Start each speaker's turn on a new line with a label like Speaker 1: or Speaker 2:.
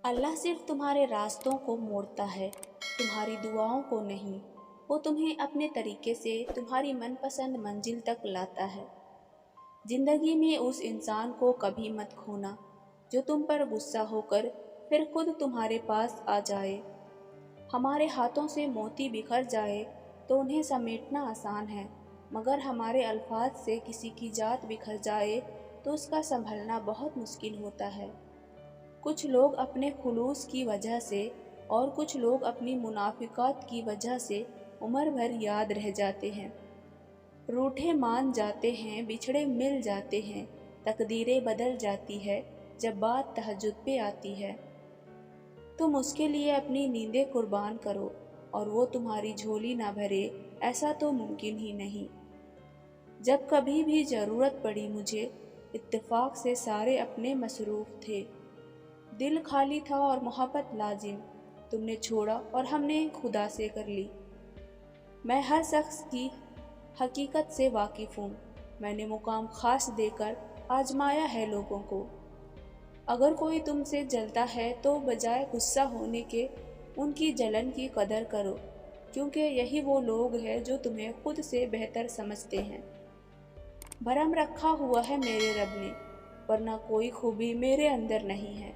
Speaker 1: अल्लाह सिर्फ तुम्हारे रास्तों को मोड़ता है, तुम्हारी दुआओं को नहीं। वो तुम्हें अपने तरीके से तुम्हारी मनपसंद मंजिल तक लाता है। जिंदगी में उस इंसान को कभी मत खोना जो तुम पर गुस्सा होकर फिर खुद तुम्हारे पास आ जाए। हमारे हाथों से मोती बिखर जाए तो उन्हें समेटना आसान है, मगर हमारे अल्फाज से किसी की जात बिखर जाए तो उसका संभलना बहुत मुश्किल होता है। कुछ लोग अपने खुलूस की वजह से और कुछ लोग अपनी मुनाफिकात की वजह से उम्र भर याद रह जाते हैं। रूठे मान जाते हैं, बिछड़े मिल जाते हैं, तकदीरें बदल जाती है जब बात तहज्जुद पे आती है। तुम उसके लिए अपनी नींदें कुर्बान करो और वो तुम्हारी झोली ना भरे, ऐसा तो मुमकिन ही नहीं। जब कभी भी ज़रूरत पड़ी मुझे, इत्तेफाक से सारे अपने मसरूफ़ थे। दिल खाली था और मोहब्बत लाजिम, तुमने छोड़ा और हमने खुदा से कर ली। मैं हर शख्स की हकीकत से वाकिफ़ हूँ, मैंने मुकाम ख़ास देकर आजमाया है लोगों को। अगर कोई तुमसे जलता है तो बजाय गुस्सा होने के उनकी जलन की कदर करो, क्योंकि यही वो लोग हैं जो तुम्हें खुद से बेहतर समझते हैं। भरम रखा हुआ है मेरे रब ने, वरना कोई खूबी मेरे अंदर नहीं है।